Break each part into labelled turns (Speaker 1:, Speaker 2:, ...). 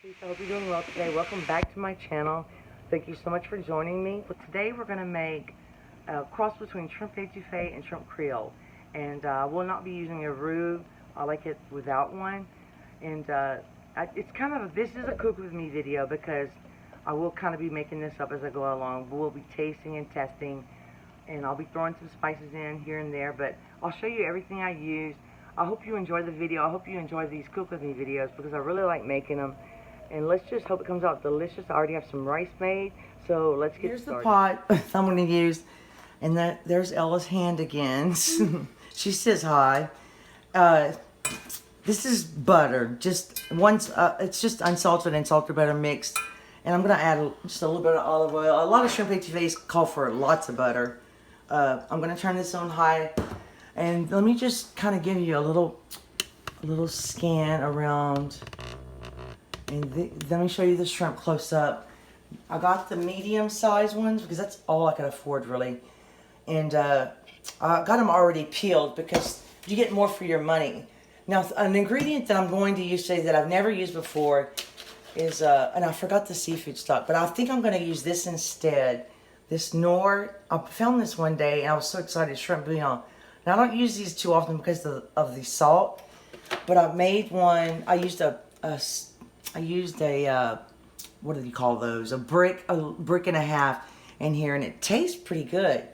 Speaker 1: Peace. I hope you're doing well today. Welcome back to my channel. Thank you so much for joining me. But today we're going to make a cross between shrimp etouffee and shrimp Creole. And I will not be using a roux. I like it without one. And it's kind of this is a cook with me video because I will kind of be making this up as I go along. We'll be tasting and testing, and I'll be throwing some spices in here and there. But I'll show you everything I use. I hope you enjoy the video. I hope you enjoy these cook with me videos because I really like making them. And let's just hope it comes out delicious. I already have some rice made, so let's get started. Here's the pot I'm going to use. And there's Ella's hand again. She says hi. This is butter. It's just unsalted and salted butter mixed. And I'm going to add just a little bit of olive oil. A lot of shrimp etouffees call for lots of butter. I'm going to turn this on high. And let me just kind of give you a little scan around. And let me show you the shrimp close up. I got the medium size ones because that's all I could afford really. And I got them already peeled because you get more for your money. Now an ingredient that I'm going to use today that I've never used before is, and I forgot the seafood stock, but I think I'm going to use this instead. This Nor, I found this one day and I was so excited, shrimp bouillon. Now I don't use these too often because of the salt, but I made one. I used a what do you call those? A brick and a half in here, and it tastes pretty good.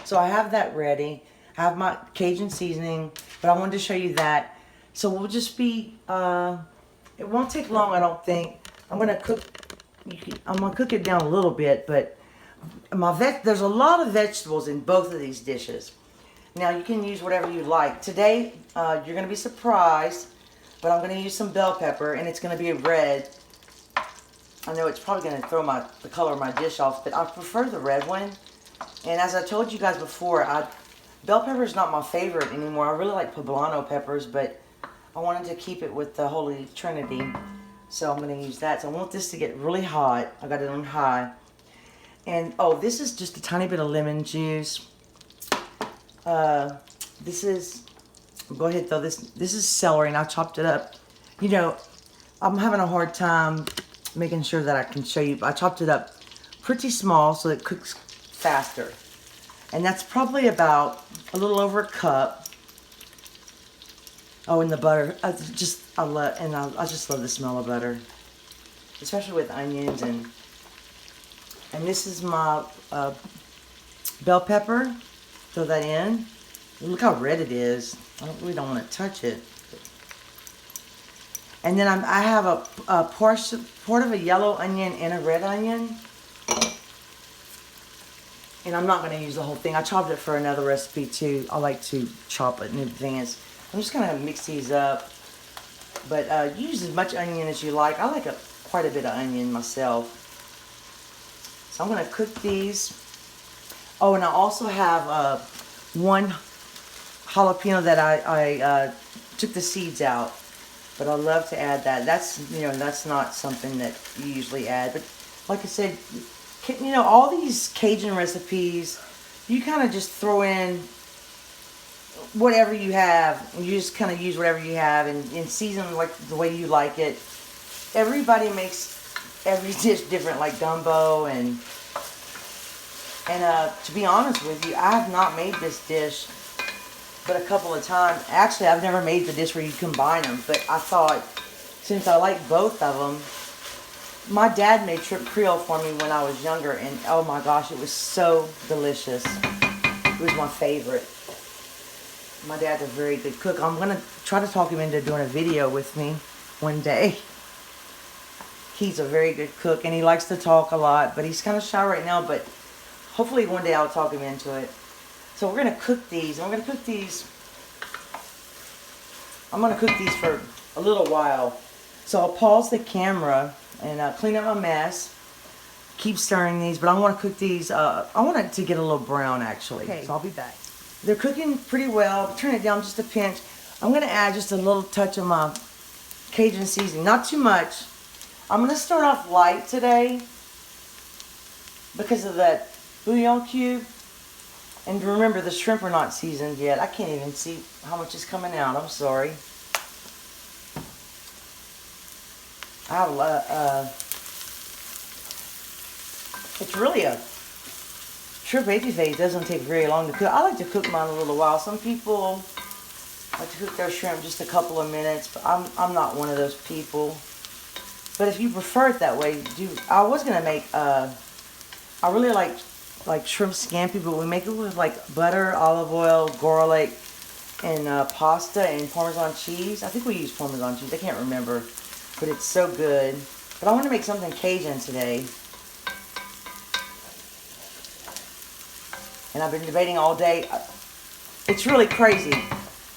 Speaker 1: So I have that ready. I have my Cajun seasoning, but I wanted to show you that. So we'll just be, it won't take long, I don't think. I'm gonna cook it down a little bit, but there's a lot of vegetables in both of these dishes. Now you can use whatever you like. Today, you're gonna be surprised, but I'm going to use some bell pepper, and it's going to be red. I know it's probably going to throw the color of my dish off, but I prefer the red one. And as I told you guys before, bell pepper is not my favorite anymore. I really like poblano peppers, but I wanted to keep it with the Holy Trinity. So I'm going to use that. So I want this to get really hot. I got it on high. And, oh, this is just a tiny bit of lemon juice. Go ahead though, this is celery and I chopped it up. You know, I'm having a hard time making sure that I can show you. I chopped it up pretty small so it cooks faster. And that's probably about a little over a cup. Oh, and the butter, I just love the smell of butter. Especially with onions and this is my bell pepper. Throw that in. Look how red it is. I really don't want to touch it. And then I have a part of a yellow onion and a red onion. And I'm not going to use the whole thing. I chopped it for another recipe too. I like to chop it in advance. I'm just going to mix these up. But use as much onion as you like. I like quite a bit of onion myself. So I'm going to cook these. Oh, and I also have one jalapeno that I took the seeds out, but I love to add that. That's not something that you usually add, but like I said, all these Cajun recipes, you kind of just throw in whatever you have, and you just kind of use whatever you have and season like the way you like it. Everybody makes every dish different, like gumbo and to be honest with you, I have not made this dish but a couple of times. Actually, I've never made the dish where you combine them, but I thought, since I like both of them, my dad made shrimp Creole for me when I was younger, and oh my gosh, it was so delicious. It was my favorite. My dad's a very good cook. I'm going to try to talk him into doing a video with me one day. He's a very good cook, and he likes to talk a lot, but he's kind of shy right now, but hopefully one day I'll talk him into it. So we're going to cook these. I'm going to cook these for a little while. So I'll pause the camera and clean up my mess. Keep stirring these, but I want to cook these. I want it to get a little brown actually. Okay. So I'll be back. They're cooking pretty well. Turn it down just a pinch. I'm going to add just a little touch of my Cajun seasoning. Not too much. I'm going to start off light today because of that bouillon cube. And remember, the shrimp are not seasoned yet. I can't even see how much is coming out. I'm sorry. I have it's really a shrimp etouffee. Doesn't take very long to cook. I like to cook mine a little while. Some people like to cook their shrimp just a couple of minutes, but I'm not one of those people. But if you prefer it that way, do. I was gonna make I really like shrimp scampi, but we make it with like butter, olive oil, garlic, and pasta and Parmesan cheese. I think we use Parmesan cheese. I can't remember, but it's so good. But I want to make something Cajun today. And I've been debating all day. It's really crazy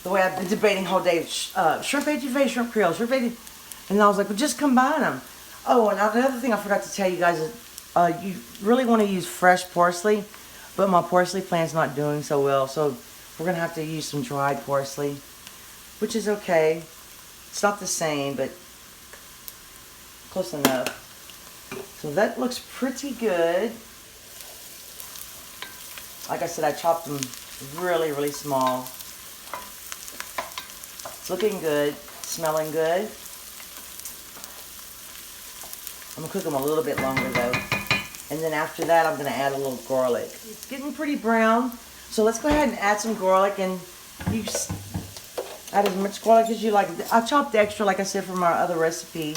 Speaker 1: the way I've been debating all day. Shrimp etouffee, shrimp Creole, shrimp etouffee. And I was like, well, just combine them. Oh, and another thing I forgot to tell you guys is you really want to use fresh parsley, but my parsley plant's not doing so well, so we're going to have to use some dried parsley, which is okay. It's not the same, but close enough. So that looks pretty good. Like I said, I chopped them really, really small. It's looking good, smelling good. I'm gonna cook them a little bit longer though. And then after that, I'm gonna add a little garlic. It's getting pretty brown. So let's go ahead and add some garlic, and you add as much garlic as you like. I chopped extra, like I said, from our other recipe.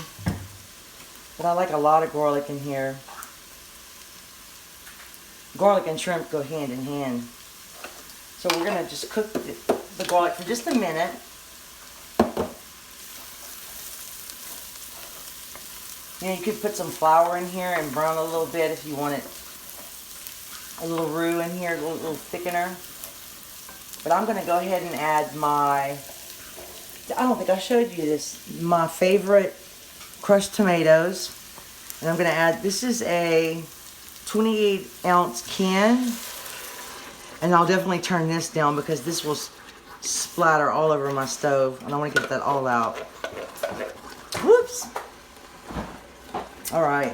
Speaker 1: But I like a lot of garlic in here. Garlic and shrimp go hand in hand. So we're gonna just cook the garlic for just a minute. You know, you could put some flour in here and brown a little bit if you want it. A little roux in here, a little thickener. But I'm going to go ahead and add my, I don't think I showed you this, my favorite crushed tomatoes. And I'm going to add, this is a 28 ounce can. And I'll definitely turn this down because this will splatter all over my stove. And I want to get that all out. Whoops. All right.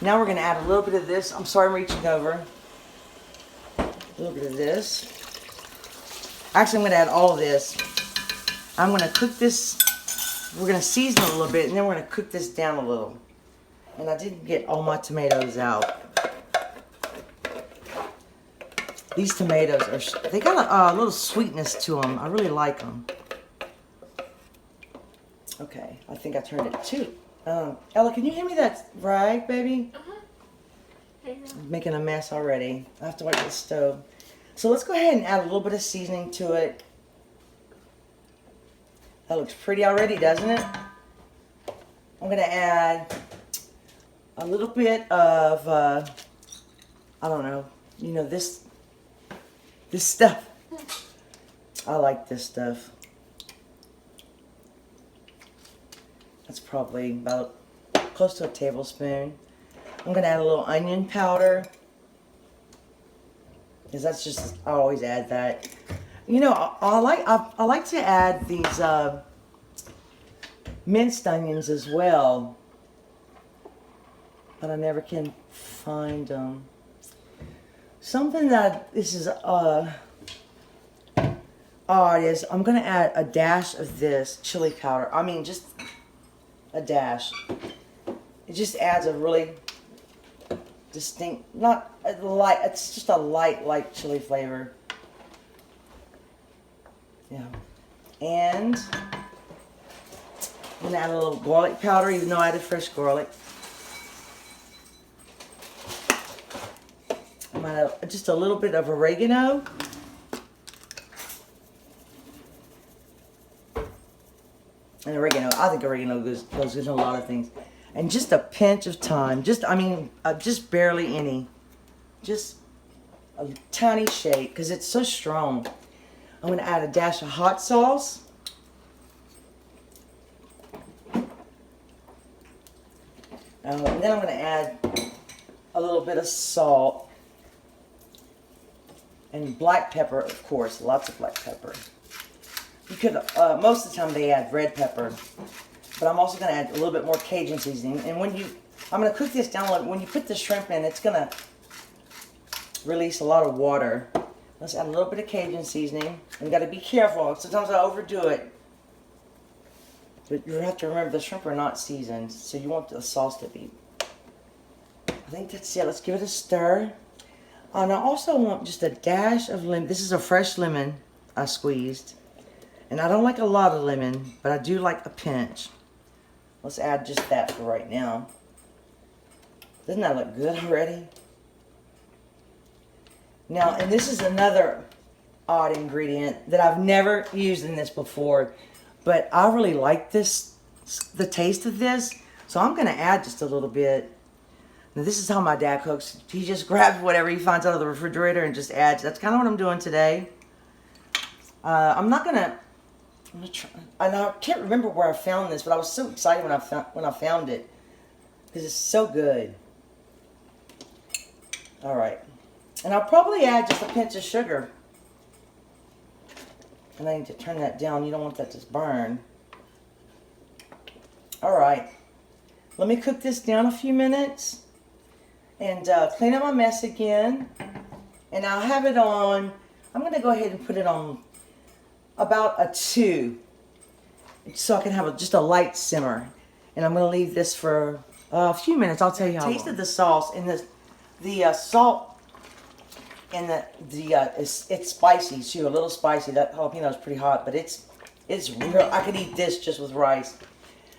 Speaker 1: Now we're going to add a little bit of this. I'm sorry I'm reaching over. A little bit of this. Actually, I'm going to add all of this. I'm going to cook this. We're going to season it a little bit, and then we're going to cook this down a little. And I didn't get all my tomatoes out. These tomatoes are, they got a little sweetness to them. I really like them. Okay, I think I turned it too. Ella, can you hand me that rag, baby? I'm making a mess already. I have to wipe the stove. So let's go ahead and add a little bit of seasoning to it. That looks pretty already, doesn't it? I'm going to add a little bit of, I don't know, you know, this stuff. I like this stuff. That's probably about close to a tablespoon. I'm going to add a little onion powder. Because that's just, I always add that. You know, I like to add these minced onions as well. But I never can find them. Something that this is odd is I'm going to add a dash of this chili powder. I mean, just a dash. It just adds a really distinct, not a light, it's just a light chili flavor. Yeah. And I'm going to add a little garlic powder, even though I added fresh garlic. I'm going to add just a little bit of oregano. And oregano, I think oregano goes into a lot of things. And just a pinch of thyme. Just barely any. Just a tiny shake, because it's so strong. I'm going to add a dash of hot sauce. And then I'm going to add a little bit of salt. And black pepper, of course. Lots of black pepper. You could, most of the time they add red pepper. But I'm also going to add a little bit more Cajun seasoning. And when I'm going to cook this down, when you put the shrimp in, it's going to release a lot of water. Let's add a little bit of Cajun seasoning. And you got to be careful. Sometimes I overdo it. But you have to remember the shrimp are not seasoned, so you want the sauce to be. I think that's it. Let's give it a stir. And I also want just a dash of lemon. This is a fresh lemon I squeezed. And I don't like a lot of lemon, but I do like a pinch. Let's add just that for right now. Doesn't that look good already? Now, and this is another odd ingredient that I've never used in this before, but I really like this, the taste of this, so I'm going to add just a little bit. Now, this is how my dad cooks. He just grabs whatever he finds out of the refrigerator and just adds. That's kind of what I'm doing today. I'm gonna try, and I can't remember where I found this, but I was so excited when I found it because it's so good. All right, and I'll probably add just a pinch of sugar. And I need to turn that down. You don't want that to burn. All right, let me cook this down a few minutes and clean up my mess again. And I'll have it on, I'm going to go ahead and put it on about a 2 so I can have just a light simmer. And I'm going to leave this for a few minutes. I'll tell you how long. Tasted the sauce and the salt and it's spicy too, a little spicy. That jalapeno is pretty hot, but it's real. I could eat this just with rice.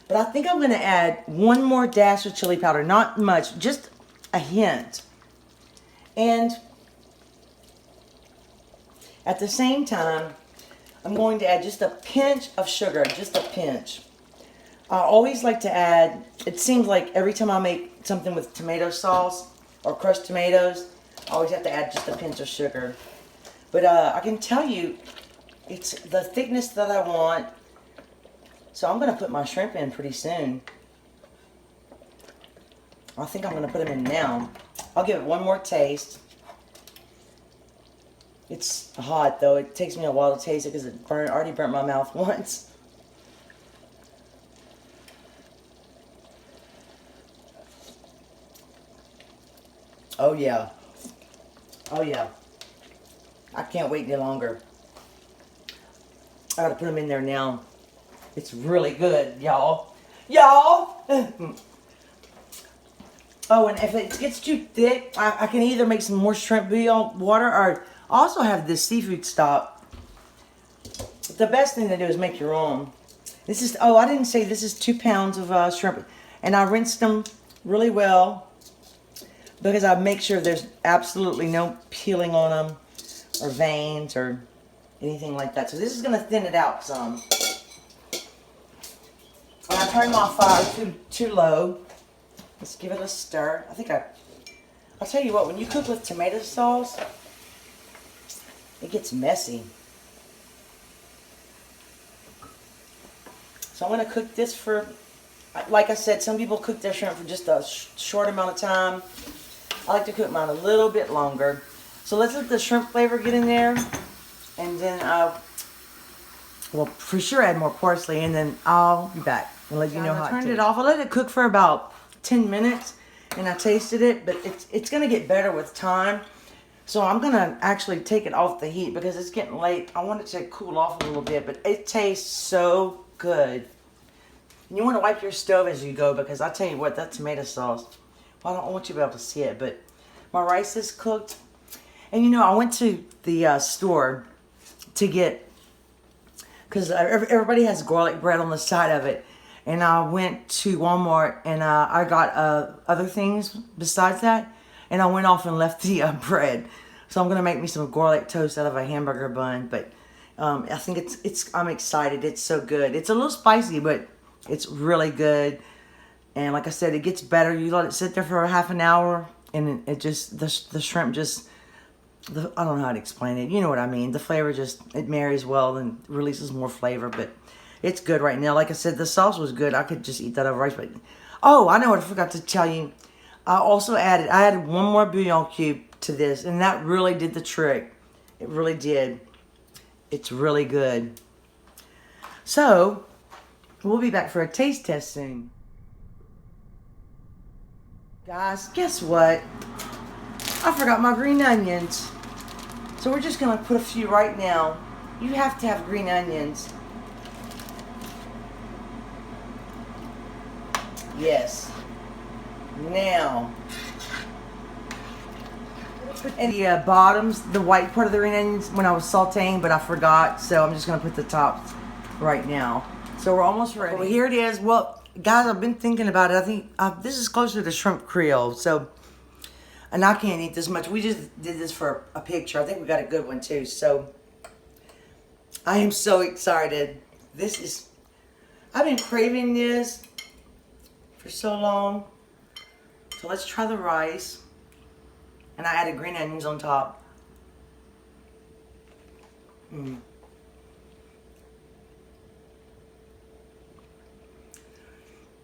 Speaker 1: But I think I'm going to add one more dash of chili powder, not much, just a hint. And at the same time, I'm going to add just a pinch of sugar, just a pinch. I always like to add, it seems like every time I make something with tomato sauce or crushed tomatoes, I always have to add just a pinch of sugar. But I can tell you, it's the thickness that I want. So I'm going to put my shrimp in pretty soon. I think I'm going to put them in now. I'll give it one more taste. It's hot though. It takes me a while to taste it because it already burnt my mouth once. Oh yeah. Oh yeah. I can't wait any longer. I gotta put them in there now. It's really good, y'all. Y'all! Oh, and if it gets too thick, I can either make some more shrimp bouillon water or also have this seafood stock. The best thing to do is make your own. This is, oh, I didn't say this is 2 pounds of shrimp. And I rinsed them really well because I make sure there's absolutely no peeling on them or veins or anything like that. So this is going to thin it out some. And I turned my fire too low. Let's give it a stir. I'll tell you what, when you cook with tomato sauce, it gets messy. So I'm going to cook this for, like I said, some people cook their shrimp for just a short amount of time. I like to cook mine a little bit longer. So let's let the shrimp flavor get in there. And then well, for sure add more parsley, and then I'll be back and let you know how I turned it off. I let it cook for about 10 minutes, and I tasted it, but it's going to get better with time. So I'm going to actually take it off the heat because it's getting late. I want it to cool off a little bit, but it tastes so good. And you want to wipe your stove as you go because I tell you what, that tomato sauce, well, I don't want you to be able to see it, but my rice is cooked. And you know, I went to the store to get, because everybody has garlic bread on the side of it. And I went to Walmart and I got other things besides that. And I went off and left the bread. So I'm going to make me some garlic toast out of a hamburger bun. But I think I'm excited. It's so good. It's a little spicy, but it's really good. And like I said, it gets better. You let it sit there for a half an hour. And it just, the shrimp just, I don't know how to explain it. You know what I mean. The flavor just, it marries well and releases more flavor. But it's good right now. Like I said, the sauce was good. I could just eat that over rice. But oh, I know what I forgot to tell you. I added one more bouillon cube to this, and that really did the trick. It really did. It's really good. So, we'll be back for a taste test soon. Guys, guess what? I forgot my green onions. So we're just going to put a few right now. You have to have green onions. Yes. Now, and the bottoms, the white part of the green onions when I was sauteing, but I forgot, so I'm just gonna put the tops right now. So we're almost ready. Well, here it is. Well, guys, I've been thinking about it. I think this is closer to shrimp Creole, so, and I can't eat this much. We just did this for a picture. I think we got a good one too, so I am so excited. This is, I've been craving this for so long. So let's try the rice. And I added green onions on top.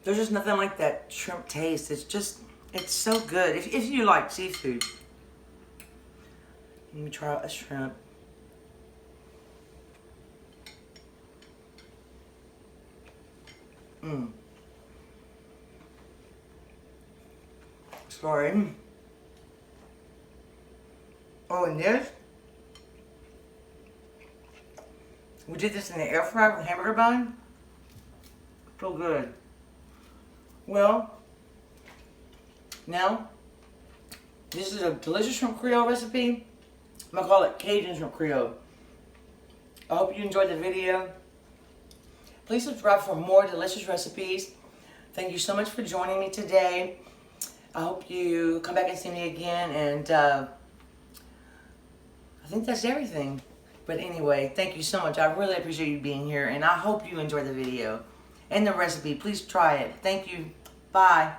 Speaker 1: There's just nothing like that shrimp taste. It's just, it's so good. If you like seafood. Let me try a shrimp. Sorry. Oh, and this? We did this in the air fryer with hamburger bun. So good. Well, now, this is a delicious shrimp Creole recipe. I'm gonna call it Cajun shrimp Creole. I hope you enjoyed the video. Please subscribe for more delicious recipes. Thank you so much for joining me today. I hope you come back and see me again, and I think that's everything. But anyway, thank you so much. I really appreciate you being here, and I hope you enjoyed the video and the recipe. Please try it. Thank you. Bye.